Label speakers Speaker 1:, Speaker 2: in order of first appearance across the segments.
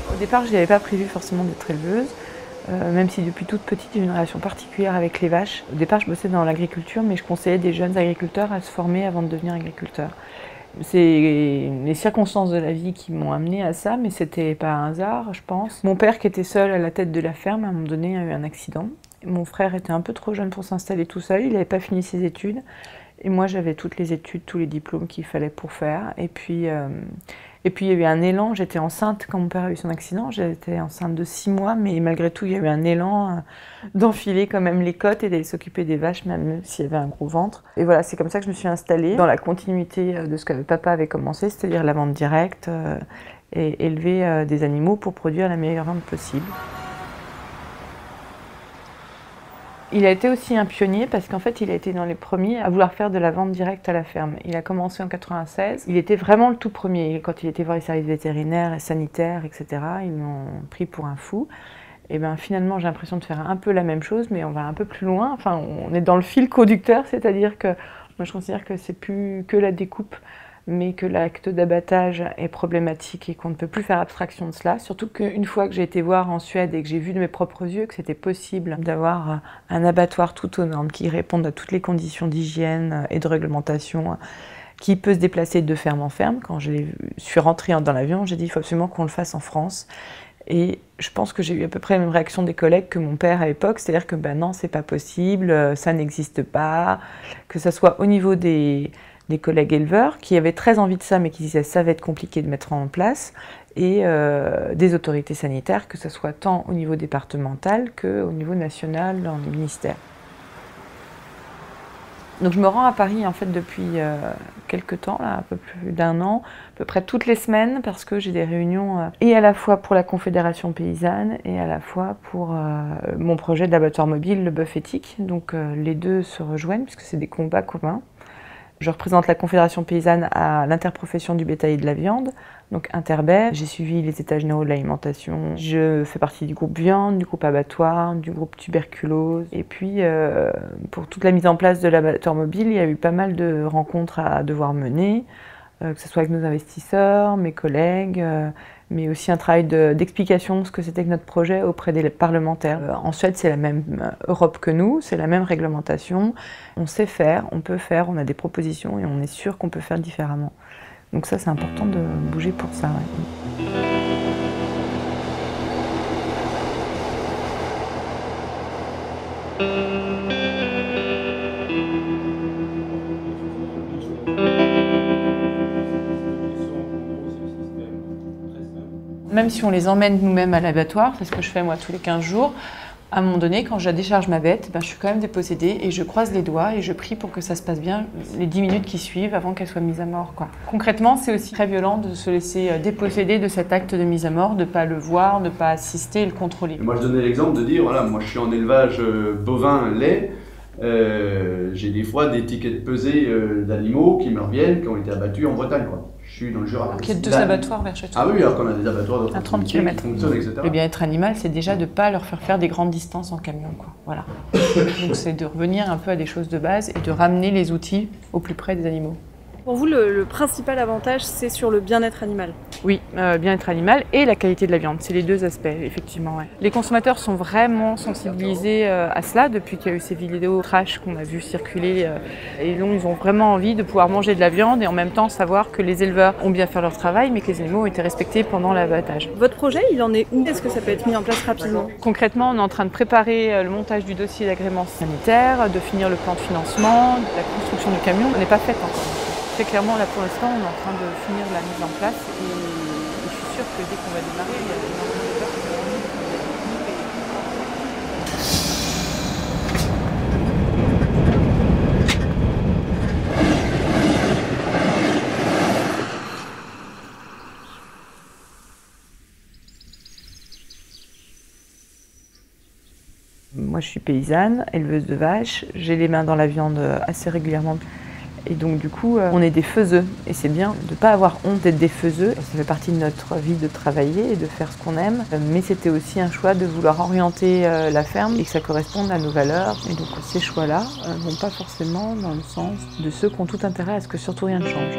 Speaker 1: Au départ, je n'avais pas prévu forcément d'être éleveuse, même si depuis toute petite j'ai une relation particulière avec les vaches. Au départ, je bossais dans l'agriculture, mais je conseillais des jeunes agriculteurs à se former avant de devenir agriculteurs. C'est les circonstances de la vie qui m'ont amenée à ça, mais c'était pas un hasard, je pense. Mon père, qui était seul à la tête de la ferme, à un moment donné, a eu un accident. Mon frère était un peu trop jeune pour s'installer tout seul, il n'avait pas fini ses études. Et moi, j'avais toutes les études, tous les diplômes qu'il fallait pour faire. Et puis, il y a eu un élan. J'étais enceinte quand mon père a eu son accident. J'étais enceinte de 6 mois, mais malgré tout, il y a eu un élan d'enfiler quand même les côtes et d'aller s'occuper des vaches, même s'il y avait un gros ventre. Et voilà, c'est comme ça que je me suis installée dans la continuité de ce que papa avait commencé, c'est-à-dire la vente directe et élever des animaux pour produire la meilleure viande possible. Il a été aussi un pionnier parce qu'en fait, il a été dans les premiers à vouloir faire de la vente directe à la ferme. Il a commencé en 96. Il était vraiment le tout premier. Quand il était voir les services vétérinaires et sanitaires, etc., ils l'ont pris pour un fou. Et bien finalement, j'ai l'impression de faire un peu la même chose, mais on va un peu plus loin. Enfin, on est dans le fil conducteur, c'est-à-dire que moi, je considère que c'est plus que la découpe, mais que l'acte d'abattage est problématique et qu'on ne peut plus faire abstraction de cela. Surtout qu'une fois que j'ai été voir en Suède et que j'ai vu de mes propres yeux que c'était possible d'avoir un abattoir tout aux normes qui réponde à toutes les conditions d'hygiène et de réglementation, qui peut se déplacer de ferme en ferme, quand je suis rentrée dans l'avion, j'ai dit il faut absolument qu'on le fasse en France. Et je pense que j'ai eu à peu près la même réaction des collègues que mon père à l'époque, c'est-à-dire que ben non, c'est pas possible, ça n'existe pas, que ce soit au niveau des collègues éleveurs qui avaient très envie de ça, mais qui disaient ça va être compliqué de mettre en place, et des autorités sanitaires, que ce soit tant au niveau départemental qu'au niveau national dans les ministères. Donc je me rends à Paris en fait depuis quelques temps, là, un peu plus d'1 an, à peu près toutes les semaines, parce que j'ai des réunions et à la fois pour la Confédération paysanne et à la fois pour mon projet d'abattoir mobile, le bœuf éthique. Donc les deux se rejoignent puisque c'est des combats communs. Je représente la Confédération paysanne à l'interprofession du bétail et de la viande, donc Interbev. J'ai suivi les états généraux de l'alimentation. Je fais partie du groupe viande, du groupe abattoir, du groupe tuberculose. Et puis, pour toute la mise en place de l'abattoir mobile, il y a eu pas mal de rencontres à devoir mener, que ce soit avec nos investisseurs, mes collègues, mais aussi un travail d'explication de ce que c'était que notre projet auprès des parlementaires. En Suède, c'est la même Europe que nous, c'est la même réglementation. On sait faire, on peut faire, on a des propositions et on est sûr qu'on peut faire différemment. Donc ça, c'est important de bouger pour ça. Ouais. Même si on les emmène nous-mêmes à l'abattoir, c'est ce que je fais moi tous les 15 jours, à un moment donné, quand je décharge ma bête, ben, je suis quand même dépossédée et je croise les doigts et je prie pour que ça se passe bien les 10 minutes qui suivent avant qu'elle soit mise à mort, quoi. Concrètement, c'est aussi très violent de se laisser déposséder de cet acte de mise à mort, de ne pas le voir, de ne pas assister et le contrôler.
Speaker 2: Moi, je donnais l'exemple de dire, voilà, moi je suis en élevage bovin lait, j'ai des fois des tickets pesés d'animaux qui me reviennent, qui ont été abattus en Bretagne, quoi. Je suis dans le Jura.
Speaker 3: Donc il y a 2 abattoirs vers chez toi.
Speaker 2: Ah oui, alors qu'on a des abattoirs
Speaker 1: à 30 km.
Speaker 2: qui fonctionnent, etc.
Speaker 1: Le bien-être animal, c'est déjà de ne pas leur faire des grandes distances en camion, quoi. Voilà. Donc c'est de revenir un peu à des choses de base et de ramener les outils au plus près des animaux.
Speaker 3: Pour vous, le principal avantage, c'est sur le bien-être animal?
Speaker 1: Oui, bien-être animal et la qualité de la viande, c'est les 2 aspects, effectivement. Ouais. Les consommateurs sont vraiment sensibilisés à cela depuis qu'il y a eu ces vidéos trash qu'on a vu circuler. Et donc, ils ont vraiment envie de pouvoir manger de la viande et en même temps savoir que les éleveurs ont bien fait leur travail, mais que les animaux ont été respectés pendant l'abattage.
Speaker 3: Votre projet, il en est où? Est-ce que ça peut être mis en place rapidement?
Speaker 1: Concrètement, on est en train de préparer le montage du dossier d'agrément sanitaire, de finir le plan de financement, la construction du camion. On n'est pas faite encore. Très clairement, là pour l'instant, on est en train de finir la mise en place et je suis sûre que dès qu'on va démarrer, il y a énormément d'éleveurs qui vont venir. Moi, je suis paysanne, éleveuse de vaches, j'ai les mains dans la viande assez régulièrement. Et donc du coup, on est des faiseux. Et c'est bien de ne pas avoir honte d'être des faiseux. Ça fait partie de notre vie de travailler et de faire ce qu'on aime. Mais c'était aussi un choix de vouloir orienter la ferme et que ça corresponde à nos valeurs. Et donc ces choix-là ne vont pas forcément dans le sens de ceux qui ont tout intérêt à ce que surtout rien ne change.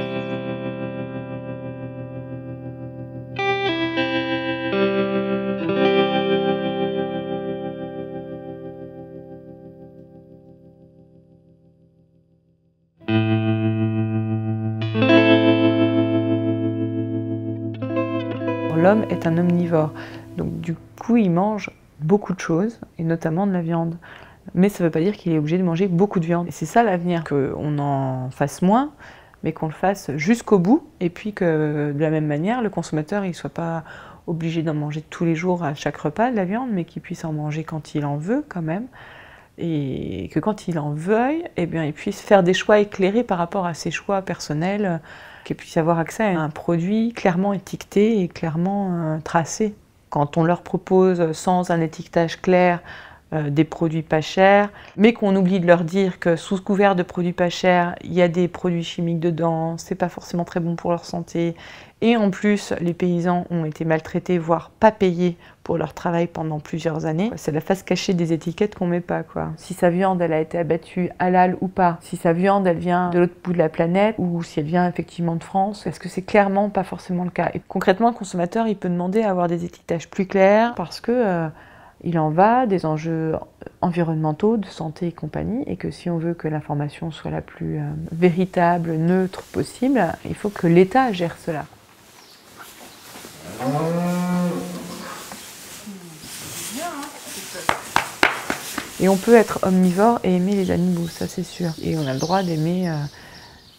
Speaker 1: L'homme est un omnivore, donc du coup il mange beaucoup de choses, et notamment de la viande. Mais ça ne veut pas dire qu'il est obligé de manger beaucoup de viande. Et c'est ça l'avenir, qu'on en fasse moins, mais qu'on le fasse jusqu'au bout, et puis que de la même manière, le consommateur ne soit pas obligé d'en manger tous les jours à chaque repas de la viande, mais qu'il puisse en manger quand il en veut quand même, et que quand il en veuille, eh bien, il puisse faire des choix éclairés par rapport à ses choix personnels, qu'il puisse avoir accès à un produit clairement étiqueté et clairement tracé. Quand on leur propose sans un étiquetage clair des produits pas chers, mais qu'on oublie de leur dire que sous couvert de produits pas chers, il y a des produits chimiques dedans, c'est pas forcément très bon pour leur santé, et en plus les paysans ont été maltraités, voire pas payés pour leur travail pendant plusieurs années. C'est la face cachée des étiquettes qu'on met pas, quoi. Si sa viande elle a été abattue halal ou pas, si sa viande elle vient de l'autre bout de la planète, ou si elle vient effectivement de France, est-ce que c'est clairement pas forcément le cas? Et concrètement, le consommateur il peut demander à avoir des étiquetages plus clairs parce que il en va des enjeux environnementaux, de santé et compagnie, et que si on veut que l'information soit la plus véritable, neutre possible, il faut que l'État gère cela. Et on peut être omnivore et aimer les animaux, ça c'est sûr. Et on a le droit d'aimer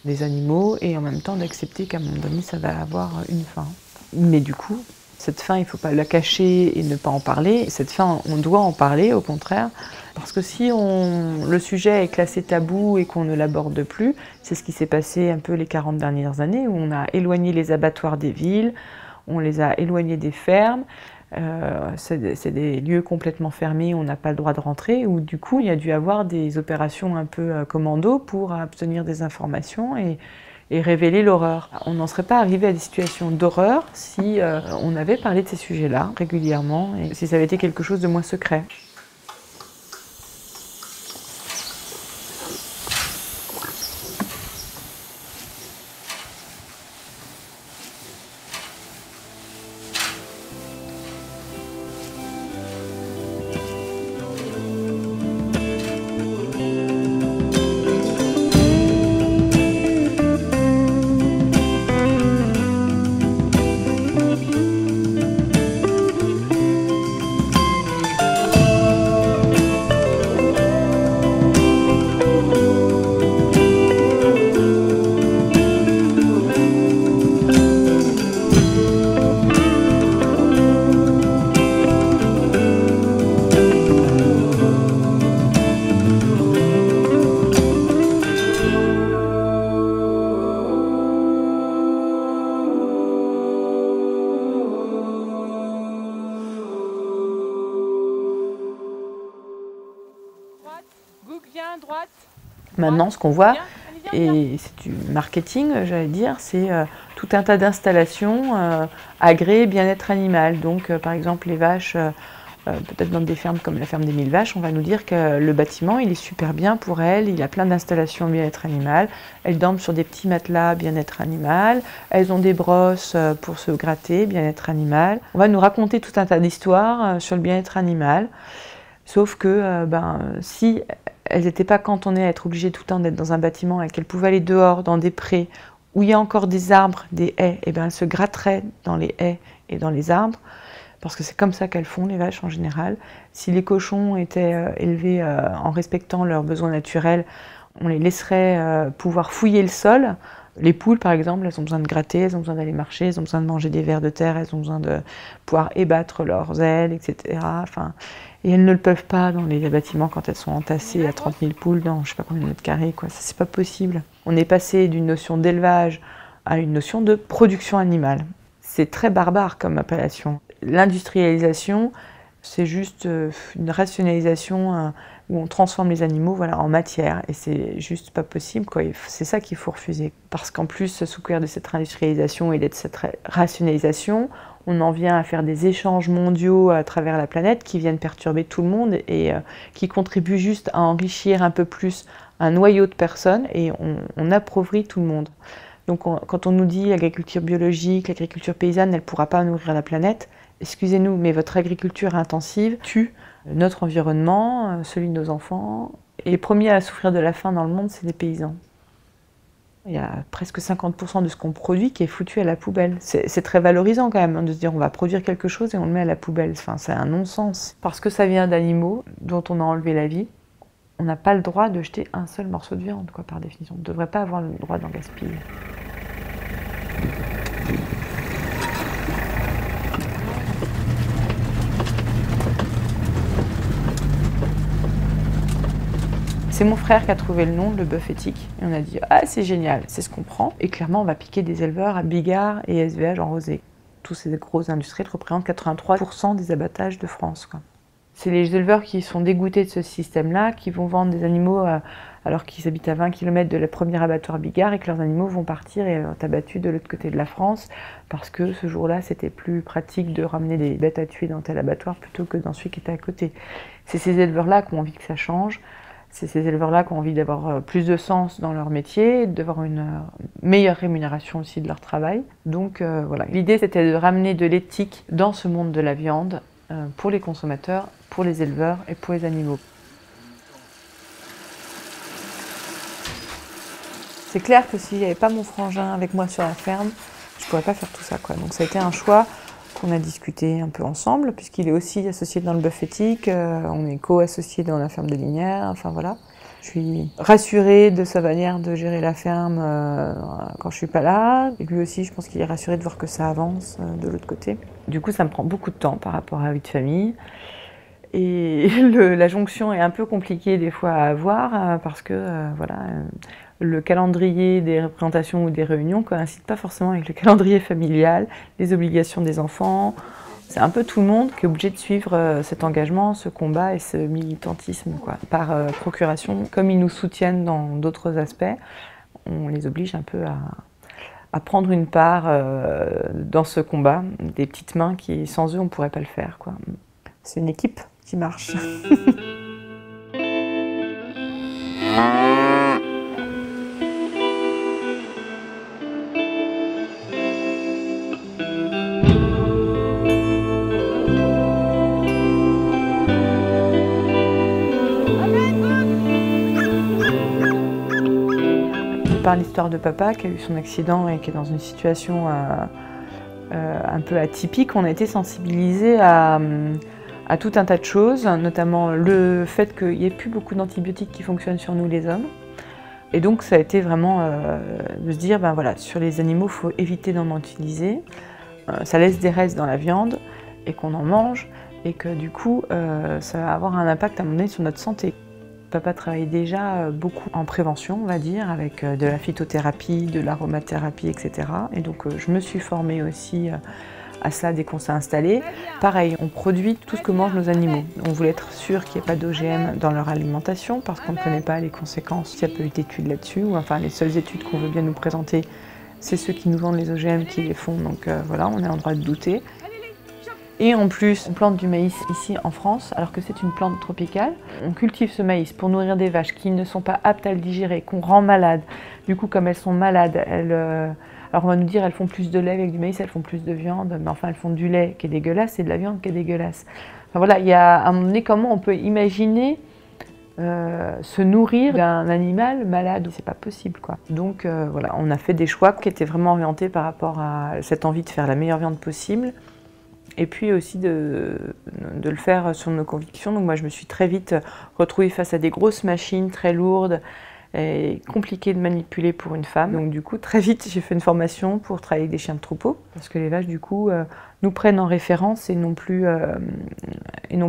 Speaker 1: les animaux et en même temps d'accepter qu'à un moment donné ça va avoir une fin. Mais du coup, cette fin, il ne faut pas la cacher et ne pas en parler. Cette fin, on doit en parler, au contraire. Parce que si le sujet est classé tabou et qu'on ne l'aborde plus, c'est ce qui s'est passé un peu les 40 dernières années, où on a éloigné les abattoirs des villes, on les a éloignés des fermes. C'est des lieux complètement fermés, on n'a pas le droit de rentrer, où du coup, il y a dû avoir des opérations un peu commando pour obtenir des informations et révéler l'horreur. On n'en serait pas arrivé à des situations d'horreur si on avait parlé de ces sujets-là régulièrement et si ça avait été quelque chose de moins secret. Maintenant, ce qu'on voit, et c'est du marketing, j'allais dire, c'est tout un tas d'installations agréées bien-être animal. Donc par exemple les vaches, peut-être dans des fermes comme la ferme des 1000 vaches, on va nous dire que le bâtiment il est super bien pour elles, il a plein d'installations bien-être animal, elles dorment sur des petits matelas bien-être animal, elles ont des brosses pour se gratter, bien-être animal. On va nous raconter tout un tas d'histoires sur le bien-être animal, sauf que si elles n'étaient pas cantonnées à être obligées tout le temps d'être dans un bâtiment et qu'elles pouvaient aller dehors dans des prés où il y a encore des arbres, des haies, et elles se gratteraient dans les haies et dans les arbres, parce que c'est comme ça qu'elles font, les vaches en général. Si les cochons étaient élevés en respectant leurs besoins naturels, on les laisserait pouvoir fouiller le sol. Les poules, par exemple, elles ont besoin de gratter, elles ont besoin d'aller marcher, elles ont besoin de manger des vers de terre, elles ont besoin de pouvoir ébattre leurs ailes, etc. Et elles ne le peuvent pas dans les bâtiments quand elles sont entassées à 30 000 poules dans je ne sais pas combien de mètres carrés, quoi. Ça, c'est pas possible. On est passé d'une notion d'élevage à une notion de production animale. C'est très barbare comme appellation. L'industrialisation, c'est juste une rationalisation où on transforme les animaux en matière, et c'est juste pas possible, quoi. C'est ça qu'il faut refuser. Parce qu'en plus, sous couvert de cette industrialisation et de cette rationalisation, on en vient à faire des échanges mondiaux à travers la planète qui viennent perturber tout le monde et qui contribuent juste à enrichir un peu plus un noyau de personnes, et on appauvrit tout le monde. Donc quand on nous dit l'agriculture biologique, l'agriculture paysanne, elle ne pourra pas nourrir la planète, excusez-nous, mais votre agriculture intensive tue notre environnement, celui de nos enfants. Et les premiers à souffrir de la faim dans le monde, c'est les paysans. Il y a presque 50% de ce qu'on produit qui est foutu à la poubelle. C'est très valorisant quand même de se dire on va produire quelque chose et on le met à la poubelle. Enfin, c'est un non-sens. Parce que ça vient d'animaux dont on a enlevé la vie, on n'a pas le droit de jeter un seul morceau de viande, quoi, par définition. On ne devrait pas avoir le droit d'en gaspiller. C'est mon frère qui a trouvé le nom, le bœuf éthique. Et on a dit, ah c'est génial, c'est ce qu'on prend. Et clairement, on va piquer des éleveurs à Bigard et SVH en Rosé. Tous ces grosses industries représentent 83% des abattages de France, quoi. C'est les éleveurs qui sont dégoûtés de ce système-là, qui vont vendre des animaux alors qu'ils habitent à 20 km de la première abattoir Bigard et que leurs animaux vont partir et être abattus de l'autre côté de la France parce que ce jour-là, c'était plus pratique de ramener des bêtes à tuer dans tel abattoir plutôt que dans celui qui était à côté. C'est ces éleveurs-là qui ont envie que ça change. C'est ces éleveurs-là qui ont envie d'avoir plus de sens dans leur métier, d'avoir une meilleure rémunération aussi de leur travail. Donc voilà, l'idée c'était de ramener de l'éthique dans ce monde de la viande pour les consommateurs, pour les éleveurs et pour les animaux. C'est clair que s'il n'y avait pas mon frangin avec moi sur la ferme, je ne pourrais pas faire tout ça, quoi. Donc ça a été un choix qu'on a discuté un peu ensemble, puisqu'il est aussi associé dans le bœuf éthique, on est co-associé dans la ferme de Linières, enfin voilà. Je suis rassurée de sa manière de gérer la ferme quand je suis pas là. Et lui aussi, je pense qu'il est rassuré de voir que ça avance de l'autre côté. Du coup, ça me prend beaucoup de temps par rapport à la vie de famille. Et la jonction est un peu compliquée des fois à avoir parce que le calendrier des représentations ou des réunions ne coïncide pas forcément avec le calendrier familial, les obligations des enfants. C'est un peu tout le monde qui est obligé de suivre cet engagement, ce combat et ce militantisme, quoi. Par procuration. Comme ils nous soutiennent dans d'autres aspects, on les oblige un peu à prendre une part dans ce combat, des petites mains qui, sans eux, on ne pourrait pas le faire, quoi. C'est une équipe qui marche. Par l'histoire de papa qui a eu son accident et qui est dans une situation un peu atypique, on a été sensibilisés à tout un tas de choses, notamment le fait qu'il n'y ait plus beaucoup d'antibiotiques qui fonctionnent sur nous les hommes. Et donc ça a été vraiment de se dire, ben voilà, sur les animaux, il faut éviter d'en utiliser. Ça laisse des restes dans la viande et qu'on en mange et que du coup, ça va avoir un impact à un moment donné sur notre santé. Papa travaillait déjà beaucoup en prévention, on va dire, avec de la phytothérapie, de l'aromathérapie, etc. Et donc je me suis formée aussi à cela dès qu'on s'est installé. Pareil, on produit tout ce que mangent nos animaux. On voulait être sûr qu'il n'y ait pas d'OGM dans leur alimentation parce qu'on ne connaît pas les conséquences. Il n'y a pas eu d'études là-dessus, ou enfin les seules études qu'on veut bien nous présenter C'est ceux qui nous vendent les OGM qui les font, donc voilà, on est en droit de douter. Et en plus, on plante du maïs ici en France, alors que c'est une plante tropicale. On cultive ce maïs pour nourrir des vaches qui ne sont pas aptes à le digérer, qu'on rend malades. Du coup, comme elles sont malades, alors on va nous dire elles font plus de lait avec du maïs, elles font plus de viande, mais enfin elles font du lait qui est dégueulasse et de la viande qui est dégueulasse. Enfin voilà, il y a à un moment donné comment on peut imaginer se nourrir d'un animal malade, c'est pas possible quoi. Donc voilà, on a fait des choix qui étaient vraiment orientés par rapport à cette envie de faire la meilleure viande possible. Et puis aussi de le faire sur nos convictions. Donc moi je me suis très vite retrouvée face à des grosses machines très lourdes et compliquées de manipuler pour une femme. Donc du coup très vite j'ai fait une formation pour travailler avec des chiens de troupeau. Parce que les vaches du coup nous prennent en référence et non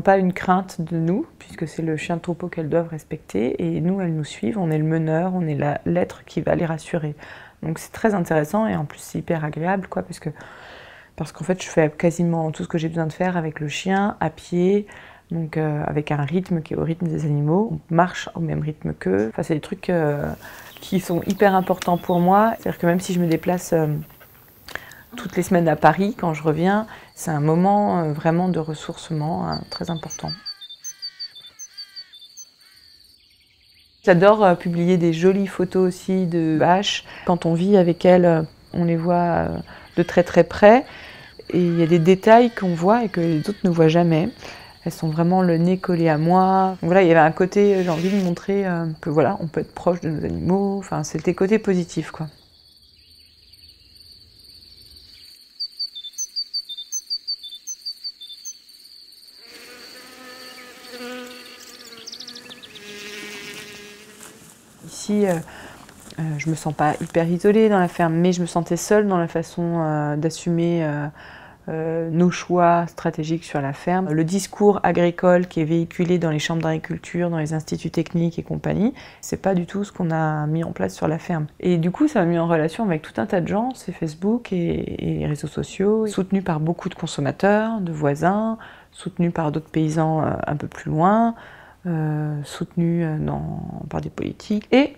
Speaker 1: pas une crainte de nous, puisque c'est le chien de troupeau qu'elles doivent respecter. Et nous elles nous suivent, on est le meneur, on est l'être qui va les rassurer. Donc c'est très intéressant et en plus c'est hyper agréable quoi, parce qu'en fait, je fais quasiment tout ce que j'ai besoin de faire avec le chien, à pied, donc avec un rythme qui est au rythme des animaux. On marche au même rythme qu'eux. Enfin, c'est des trucs qui sont hyper importants pour moi. C'est-à-dire que même si je me déplace toutes les semaines à Paris, quand je reviens, c'est un moment vraiment de ressourcement très important. J'adore publier des jolies photos aussi de vaches. Quand on vit avec elles, on les voit de très très près. Et il y a des détails qu'on voit et que les autres ne voient jamais. Elles sont vraiment le nez collé à moi. Donc voilà, il y avait un côté, j'ai envie de montrer que voilà, on peut être proche de nos animaux. Enfin, c'était côté positif, quoi. Ici, je me sens pas hyper isolée dans la ferme, mais je me sentais seule dans la façon d'assumer nos choix stratégiques sur la ferme. Le discours agricole qui est véhiculé dans les chambres d'agriculture, dans les instituts techniques et compagnie, c'est pas du tout ce qu'on a mis en place sur la ferme. Et du coup, ça m'a mis en relation avec tout un tas de gens, c'est Facebook et les réseaux sociaux, soutenus par beaucoup de consommateurs, de voisins, soutenus par d'autres paysans un peu plus loin, soutenus par des politiques, et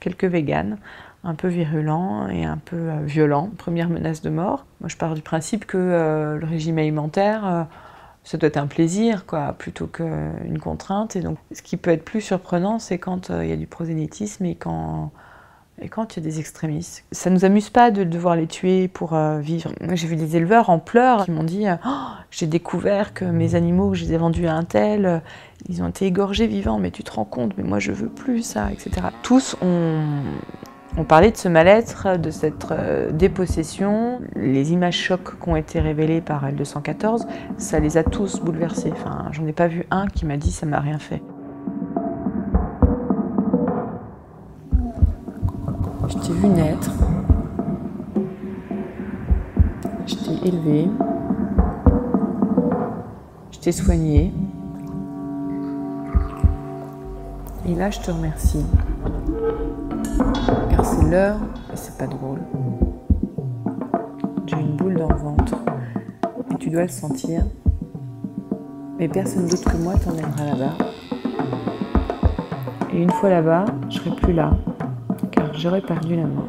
Speaker 1: quelques véganes, un peu virulents et un peu violents. Première menace de mort. Moi, je pars du principe que le régime alimentaire, ça doit être un plaisir, quoi, plutôt qu'une contrainte. Et donc, ce qui peut être plus surprenant, c'est quand il y a du prosélytisme et quand il y a des extrémistes. Ça ne nous amuse pas de devoir les tuer pour vivre. Moi, j'ai vu des éleveurs en pleurs qui m'ont dit « Oh, j'ai découvert que mes animaux que je les ai vendus à un tel, ils ont été égorgés vivants, mais tu te rends compte, mais moi je veux plus ça, etc. » Tous ont parlé de ce mal-être, de cette dépossession. Les images chocs qui ont été révélées par L214, ça les a tous bouleversés. Enfin, j'en ai pas vu un qui m'a dit « ça m'a rien fait ». Je t'ai vu naître, je t'ai élevé, je t'ai soigné, et là je te remercie, car c'est l'heure et c'est pas drôle. J'ai une boule dans le ventre, et tu dois le sentir, mais personne d'autre que moi t'emmènera là-bas. Et une fois là-bas, je serai plus là. Car j'aurais perdu la main.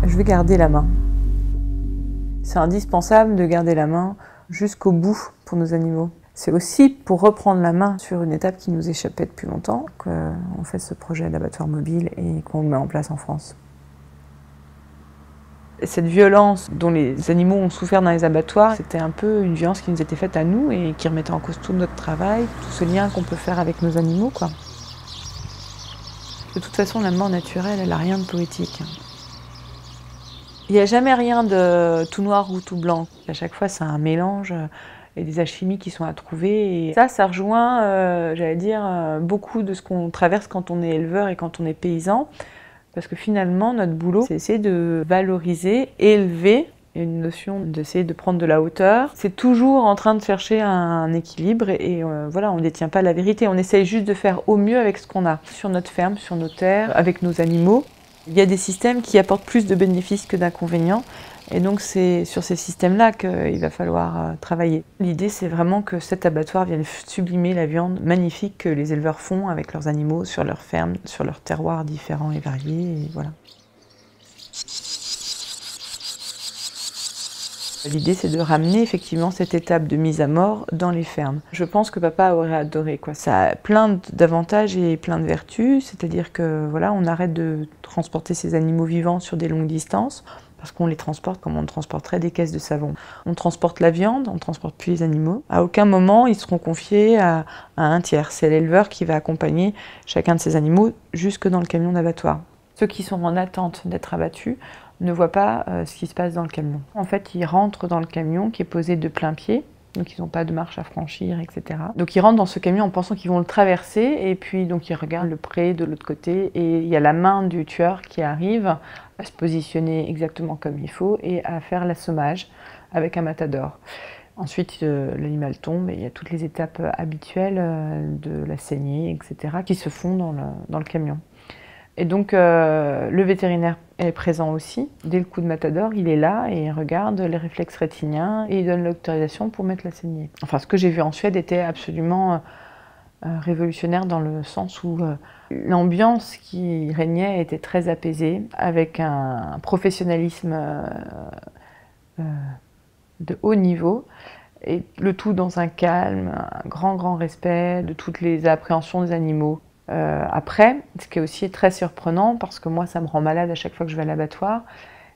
Speaker 1: Je vais garder la main. C'est indispensable de garder la main jusqu'au bout pour nos animaux. C'est aussi pour reprendre la main sur une étape qui nous échappait depuis longtemps qu'on fait ce projet d'abattoir mobile et qu'on le met en place en France. Cette violence dont les animaux ont souffert dans les abattoirs, c'était un peu une violence qui nous était faite à nous et qui remettait en cause tout notre travail, tout ce lien qu'on peut faire avec nos animaux, quoi. De toute façon, la mort naturelle, elle n'a rien de poétique. Il n'y a jamais rien de tout noir ou tout blanc. À chaque fois, c'est un mélange et des alchimies qui sont à trouver. Et ça rejoint, j'allais dire, beaucoup de ce qu'on traverse quand on est éleveur et quand on est paysan. Parce que finalement, notre boulot, c'est essayer de valoriser, élever, une notion d'essayer de prendre de la hauteur. C'est toujours en train de chercher un équilibre et voilà, on ne détient pas la vérité. On essaye juste de faire au mieux avec ce qu'on a. Sur notre ferme, sur nos terres, avec nos animaux. Il y a des systèmes qui apportent plus de bénéfices que d'inconvénients. Et donc c'est sur ces systèmes-là qu'il va falloir travailler. L'idée c'est vraiment que cet abattoir vienne sublimer la viande magnifique que les éleveurs font avec leurs animaux sur leurs fermes, sur leurs terroirs différents et variés, et voilà. L'idée, c'est de ramener effectivement cette étape de mise à mort dans les fermes. Je pense que papa aurait adoré, quoi. Ça a plein d'avantages et plein de vertus, c'est-à-dire que voilà, on arrête de transporter ces animaux vivants sur des longues distances, parce qu'on les transporte comme on transporterait des caisses de savon. On transporte la viande, on ne transporte plus les animaux. À aucun moment, ils seront confiés à un tiers. C'est l'éleveur qui va accompagner chacun de ces animaux jusque dans le camion d'abattoir. Ceux qui sont en attente d'être abattus ne voient pas ce qui se passe dans le camion. En fait, ils rentrent dans le camion qui est posé de plein pied, donc ils n'ont pas de marche à franchir, etc. Donc ils rentrent dans ce camion en pensant qu'ils vont le traverser, et puis donc ils regardent le pré de l'autre côté, et il y a la main du tueur qui arrive à se positionner exactement comme il faut et à faire l'assommage avec un matador. Ensuite, l'animal tombe et il y a toutes les étapes habituelles de la saignée, etc., qui se font dans le camion. Et donc le vétérinaire est présent aussi. Dès le coup de matador, il est là et il regarde les réflexes rétiniens et il donne l'autorisation pour mettre la saignée. Enfin, ce que j'ai vu en Suède était absolument révolutionnaire dans le sens où l'ambiance qui régnait était très apaisée, avec un professionnalisme de haut niveau, et le tout dans un calme, un grand respect de toutes les appréhensions des animaux. Après, ce qui est aussi très surprenant, parce que moi ça me rend malade à chaque fois que je vais à l'abattoir,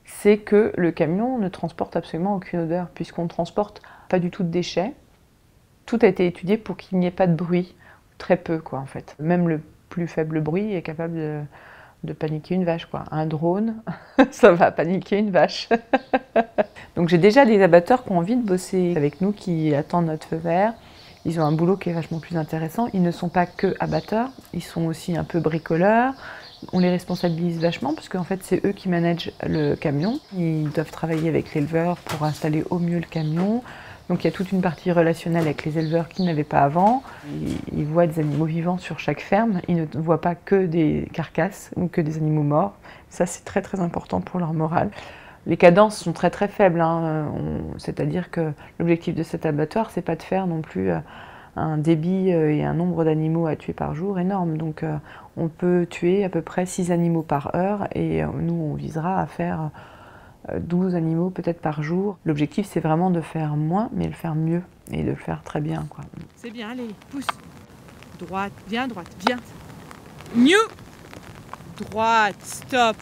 Speaker 1: c'est que le camion ne transporte absolument aucune odeur, puisqu'on ne transporte pas du tout de déchets. Tout a été étudié pour qu'il n'y ait pas de bruit, très peu quoi en fait. Même le plus faible bruit est capable de paniquer une vache quoi. Un drone, ça va paniquer une vache. Donc j'ai déjà des abatteurs qui ont envie de bosser avec nous, qui attendent notre feu vert. Ils ont un boulot qui est vachement plus intéressant. Ils ne sont pas que abatteurs, ils sont aussi un peu bricoleurs. On les responsabilise vachement parce qu'en fait c'est eux qui managent le camion. Ils doivent travailler avec l'éleveur pour installer au mieux le camion. Donc il y a toute une partie relationnelle avec les éleveurs qu'ils n'avaient pas avant. Ils voient des animaux vivants sur chaque ferme. Ils ne voient pas que des carcasses ou que des animaux morts. Ça c'est très important pour leur morale. Les cadences sont très faibles, hein. C'est-à-dire que l'objectif de cet abattoir, c'est pas de faire non plus un débit et un nombre d'animaux à tuer par jour énorme. Donc on peut tuer à peu près 6 animaux par heure et nous on visera à faire 12 animaux peut-être par jour. L'objectif c'est vraiment de faire moins mais le faire mieux et de le faire très bien, quoi.
Speaker 4: C'est bien, allez, pousse. Droite, viens, Mieux. Droite, stop.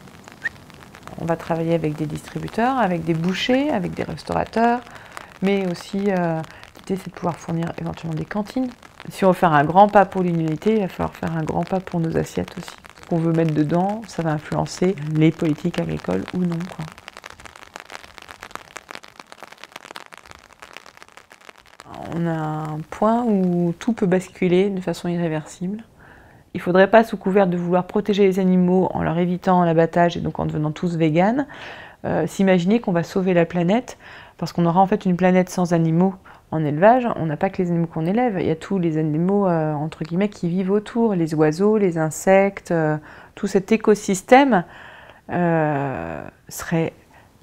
Speaker 1: On va travailler avec des distributeurs, avec des bouchers, avec des restaurateurs, mais aussi l'idée c'est de pouvoir fournir éventuellement des cantines. Si on veut faire un grand pas pour l'humanité, il va falloir faire un grand pas pour nos assiettes aussi. Ce qu'on veut mettre dedans, ça va influencer les politiques agricoles ou non, quoi. On a un point où tout peut basculer de façon irréversible. Il ne faudrait pas, sous couvert de vouloir protéger les animaux en leur évitant l'abattage et donc en devenant tous véganes, s'imaginer qu'on va sauver la planète, parce qu'on aura en fait une planète sans animaux en élevage. On n'a pas que les animaux qu'on élève, il y a tous les animaux entre guillemets qui vivent autour, les oiseaux, les insectes, tout cet écosystème serait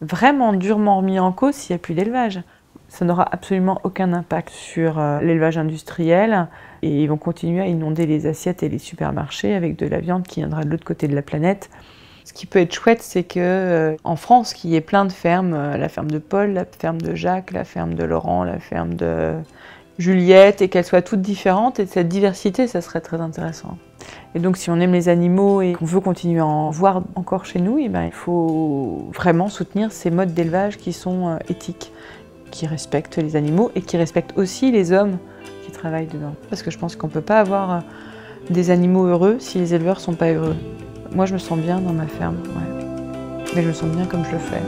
Speaker 1: vraiment durement remis en cause s'il n'y a plus d'élevage. Ça n'aura absolument aucun impact sur l'élevage industriel et ils vont continuer à inonder les assiettes et les supermarchés avec de la viande qui viendra de l'autre côté de la planète. Ce qui peut être chouette, c'est qu'en France, qu'il y ait plein de fermes, la ferme de Paul, la ferme de Jacques, la ferme de Laurent, la ferme de Juliette, et qu'elles soient toutes différentes, et cette diversité, ça serait très intéressant. Et donc si on aime les animaux et qu'on veut continuer à en voir encore chez nous, il faut vraiment soutenir ces modes d'élevage qui sont éthiques, qui respectent les animaux et qui respectent aussi les hommes qui travaillent dedans. Parce que je pense qu'on ne peut pas avoir des animaux heureux si les éleveurs ne sont pas heureux. Moi je me sens bien dans ma ferme, ouais. Mais je me sens bien comme je le fais.